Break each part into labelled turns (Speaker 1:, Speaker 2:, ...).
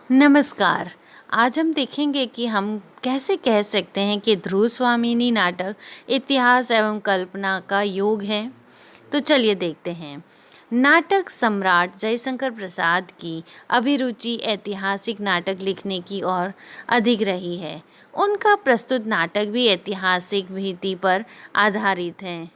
Speaker 1: नमस्कार। आज हम देखेंगे कि हम कैसे कह सकते हैं कि ध्रुव स्वामिनी नाटक इतिहास एवं कल्पना का योग है। तो चलिए देखते हैं। नाटक सम्राट जयशंकर प्रसाद की अभिरुचि ऐतिहासिक नाटक लिखने की ओर अधिक रही है। उनका प्रस्तुत नाटक भी ऐतिहासिक भीति पर आधारित है।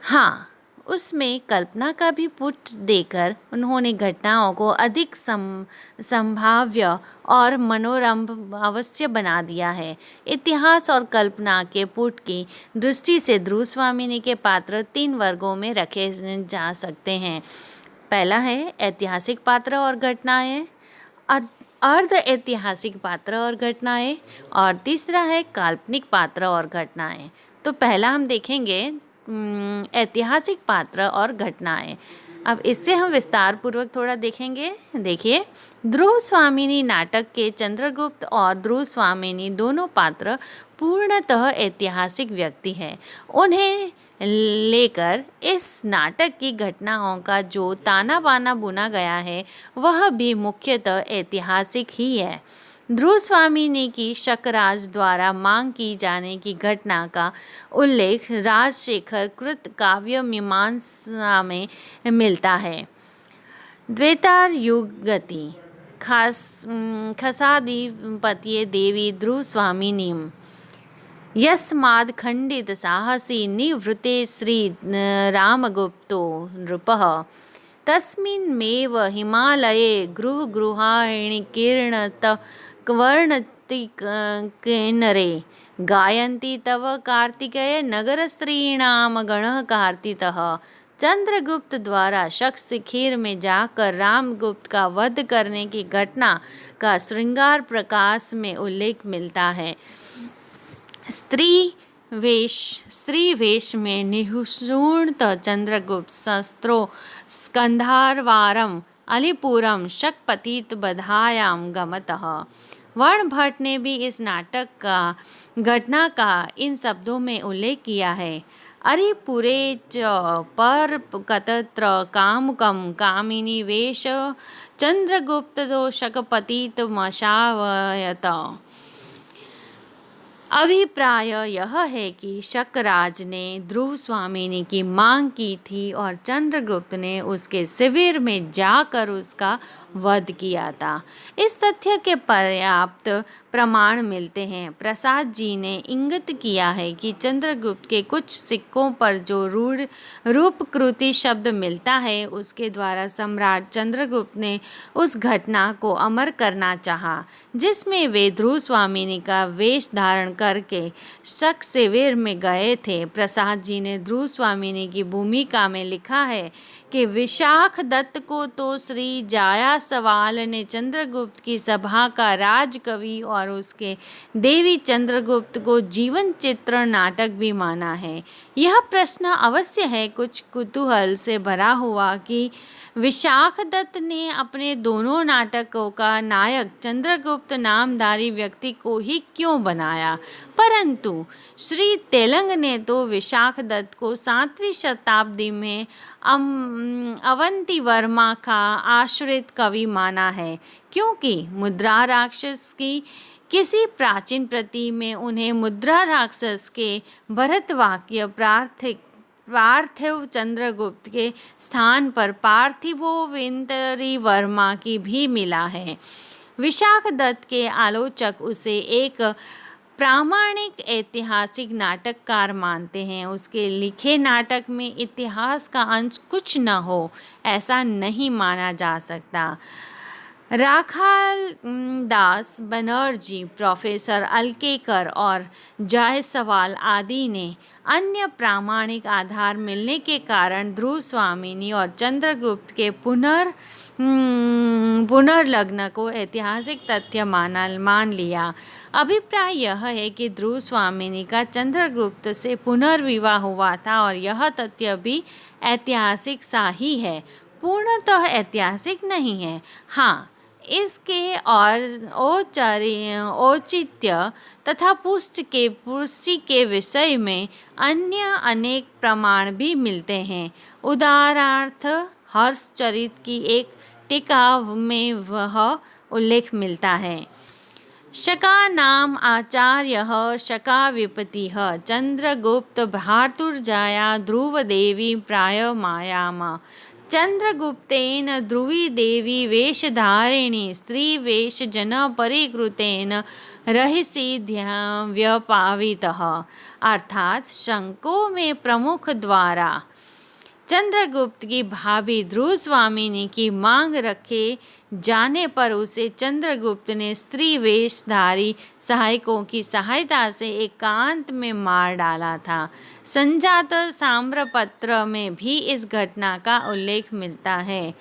Speaker 1: हाँ, उसमें कल्पना का भी पुट देकर उन्होंने घटनाओं को अधिक संभाव्य और मनोरम अवश्य बना दिया है। इतिहास और कल्पना के पुट की दृष्टि से ध्रुव स्वामिनी के पात्र 3 वर्गों में रखे जा सकते हैं। पहला है ऐतिहासिक पात्र और घटनाएं, अर्ध ऐतिहासिक पात्र और घटनाएं, और तीसरा है काल्पनिक पात्र और घटनाएं। तो पहला हम देखेंगे ऐतिहासिक पात्र और घटनाएं। अब इससे हम विस्तार पूर्वक थोड़ा देखेंगे। देखिए, ध्रुव स्वामिनी नाटक के चंद्रगुप्त और ध्रुव स्वामिनी दोनों पात्र पूर्णतः ऐतिहासिक व्यक्ति हैं। उन्हें लेकर इस नाटक की घटनाओं का जो ताना बाना बुना गया है वह भी मुख्यतः ऐतिहासिक ही है। ध्रुव स्वामिनी की शकराज द्वारा मांग की जाने की घटना का उल्लेख राजशेखर कृत काव्य मीमांसा में मिलता है। द्वेतार युगति खसाधिपत्ये देवी ध्रुव स्वामिनीम यस्माद् खंडित साहसी निवृते श्री रामगुप्तो नृपः तस्मिन्नेव हिमालये गृहगृहाणिकीर्णतवर्णतिकेनरे गायन्ति तव कार्तिकेय नगरस्त्रीणां गणः कार्तितः। चंद्रगुप्त द्वारा शक्तिखीर में जाकर रामगुप्त का वध करने की घटना का श्रृंगार प्रकाश में उल्लेख मिलता है। स्त्री वेश में निःशूर्त चंद्रगुप्त शस्त्रो स्कंधारवारम अलीपुरम शकपतित बधायां गमतः। वर्ण भट्ट ने भी इस नाटक का घटना का इन शब्दों में उल्लेख किया है। अरिपुरे च पर कतत्र कामुकम कामिनी वेश चंद्रगुप्त शकपतित मशावयत। अभिप्राय यह है कि शकराज ने ध्रुव स्वामिनी की मांग की थी और चंद्रगुप्त ने उसके शिविर में जाकर उसका वध किया था। इस तथ्य के पर्याप्त प्रमाण मिलते हैं। प्रसाद जी ने इंगित किया है कि चंद्रगुप्त के कुछ सिक्कों पर जो रूपकृति शब्द मिलता है उसके द्वारा सम्राट चंद्रगुप्त ने उस घटना को अमर करना चाहा जिसमें वे ध्रुव स्वामिनी का वेश धारण करके शक शिविर में गए थे। प्रसाद जी ने ध्रुव स्वामिनी की भूमिका में लिखा है कि विशाख दत्त को तो श्री जायासवाल ने चंद्रगुप्त की सभा का राजकवि और उसके देवी चंद्रगुप्त को जीवन चित्रण नाटक भी माना है। यह प्रश्न अवश्य है कुछ कुतूहल से भरा हुआ कि विशाख दत्त ने अपने दोनों नाटकों का नायक चंद्रगुप्त नामधारी व्यक्ति को ही क्यों बनाया, परंतु श्री तेलंग ने तो विशाख दत्त को 7वीं शताब्दी में अवंती वर्मा का आश्रित कवि माना है, क्योंकि मुद्रा राक्षस की किसी प्राचीन प्रति में उन्हें मुद्रा राक्षस के भरतवाक्य पार्थिव चंद्रगुप्त के स्थान पर पार्थिवोविंतरी वर्मा की भी मिला है। विशाख दत्त के आलोचक उसे एक प्रामाणिक ऐतिहासिक नाटककार मानते हैं। उसके लिखे नाटक में इतिहास का अंश कुछ न हो ऐसा नहीं माना जा सकता। राखाल दास बनर्जी, प्रोफेसर अलकेकर और जायसवाल आदि ने अन्य प्रामाणिक आधार मिलने के कारण ध्रुव स्वामिनी और चंद्रगुप्त के पुनर्लग्न को ऐतिहासिक तथ्य मान लिया। अभिप्राय यह है कि ध्रुव स्वामिनी का चंद्रगुप्त से पुनर्विवाह हुआ था और यह तथ्य भी ऐतिहासिक सा ही है, पूर्णतः ऐतिहासिक नहीं है। हाँ, इसके और औचित्य तथा पुष्टि के विषय में अन्य अनेक प्रमाण भी मिलते हैं। उदाहरणार्थ हर्षचरित की एक टीका में वह उल्लेख मिलता है। शका नाम आचार्यः शका विपतिः चंद्रगुप्त भार्तुर्जाया ध्रुवदेवी प्रायमायाम। चंद्रगुप्तेन ध्रुवी देवी वेशधारिणी स्त्रीवेशजन परिकृतेन रहसि व्यपावितः। अर्थात शंकों में प्रमुख द्वारा चंद्रगुप्त की भाभी ध्रुव स्वामिनी की मांग रखे जाने पर उसे चंद्रगुप्त ने स्त्री वेशधारी सहायकों की सहायता से एकांत में मार डाला था। संजात साम्रपत्र में भी इस घटना का उल्लेख मिलता है।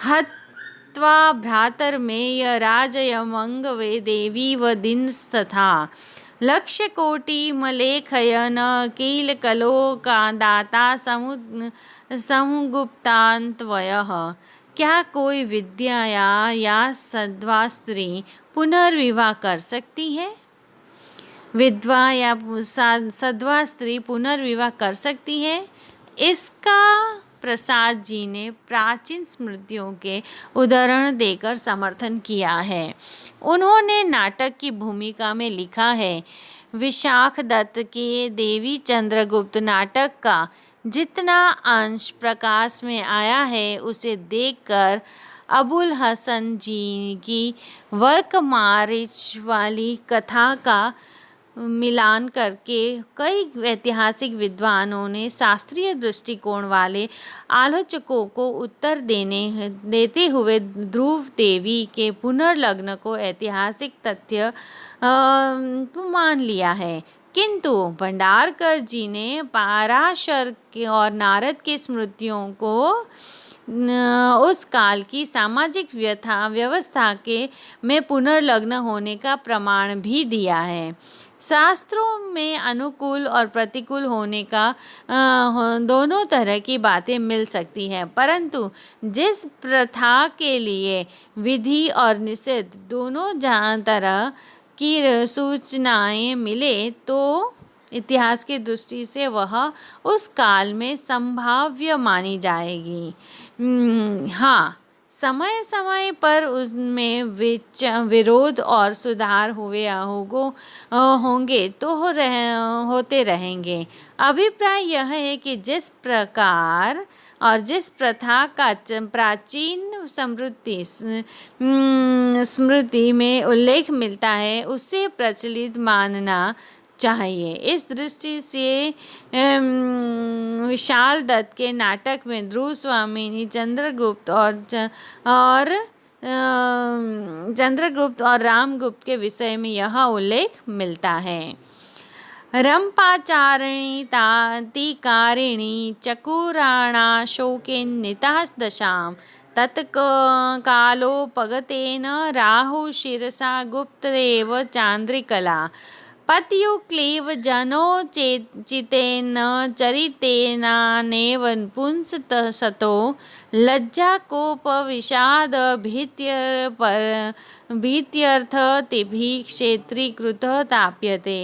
Speaker 1: हत्वा भ्रातर्मेय राजयमंग वे देवी व दिनस्तथा लक्ष्य कोटि मलेखयन कीलकलो का दाता समुगुप्तान्वयः। क्या कोई विद्या या सद्वा स्त्री पुनर्विवाह कर सकती है? विधवा या सद्वा स्त्री पुनर्विवाह कर सकती है? इसका प्रसाद जी ने प्राचीन स्मृतियों के उदाहरण देकर समर्थन किया है। उन्होंने नाटक की भूमिका में लिखा है, विशाख दत्त के देवी चंद्रगुप्त नाटक का जितना अंश प्रकाश में आया है उसे देखकर अबुल हसन जी की वर्कमारिच वाली कथा का मिलान करके कई ऐतिहासिक विद्वानों ने शास्त्रीय दृष्टिकोण वाले आलोचकों को उत्तर देते हुए ध्रुव देवी के पुनर्लग्न को ऐतिहासिक तथ्य मान लिया है। किंतु भंडारकर जी ने पराशर और नारद की स्मृतियों को उस काल की सामाजिक व्यवस्था में पुनर्लग्न होने का प्रमाण भी दिया है। शास्त्रों में अनुकूल और प्रतिकूल होने का दोनों तरह की बातें मिल सकती हैं, परंतु जिस प्रथा के लिए विधि और निषेध दोनों तरह की सूचनाएं मिले तो इतिहास की दृष्टि से वह उस काल में संभाव्य मानी जाएगी। हाँ, समय समय पर उसमें विरोध और सुधार होंगे तो होते रहेंगे। अभिप्राय यह है कि जिस प्रकार और जिस प्रथा का प्राचीन स्मृति में उल्लेख मिलता है उसे प्रचलित मानना चाहिए। इस दृष्टि से विशाल दत्त के नाटक में ध्रुव स्वामिनी चंद्रगुप्त और रामगुप्त के विषय में यह उल्लेख मिलता है। रंपाचारिणी तातिकारिणी चकुराणा शोकेन्निता दशां तत्कालोपगतेन राहुशिरसा गुप्तदेव चान्द्रिकला पत्युक्लीव जनोचितेन चरितेनानेव पुंसतो लज्जाकोप विषाद भीत्यर्थतिभिः क्षेत्रीकृतः ताप्यते।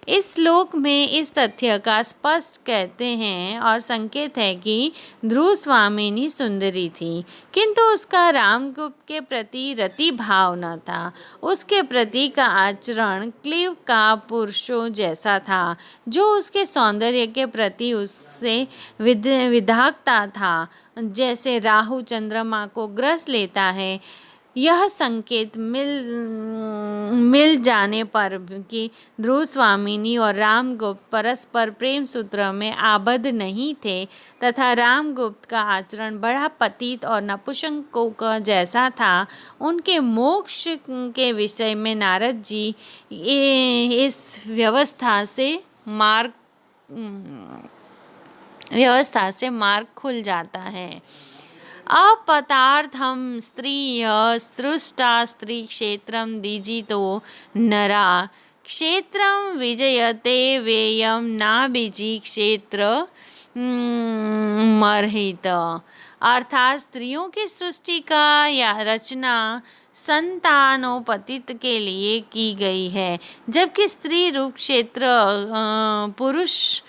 Speaker 1: इस श्लोक में इस तथ्य का स्पष्ट कहते हैं और संकेत है कि ध्रुव स्वामिनी सुंदरी थी, किंतु उसका रामगुप्त के प्रति रति भाव न था। उसके प्रति का आचरण क्लीव का पुरुषों जैसा था, जो उसके सौंदर्य के प्रति उससे विधाता था, जैसे राहु चंद्रमा को ग्रस लेता है। यह संकेत मिल जाने पर कि ध्रुव स्वामिनी और रामगुप्त परस्पर प्रेम सूत्र में आबद्ध नहीं थे तथा रामगुप्त का आचरण बड़ा पतित और नपुंसकों का जैसा था, उनके मोक्ष के विषय में नारद जी इस व्यवस्था से मार्ग खुल जाता है। अपतार्थम स्त्रिय सृष्टा स्त्री क्षेत्रम दिजितो नरा क्षेत्रम विजयते वेयम नाभिजी क्षेत्र मर्हित। अर्थात स्त्रियों की सृष्टि का या रचना संतानोपतित के लिए की गई है, जबकि स्त्री रूप क्षेत्र पुरुष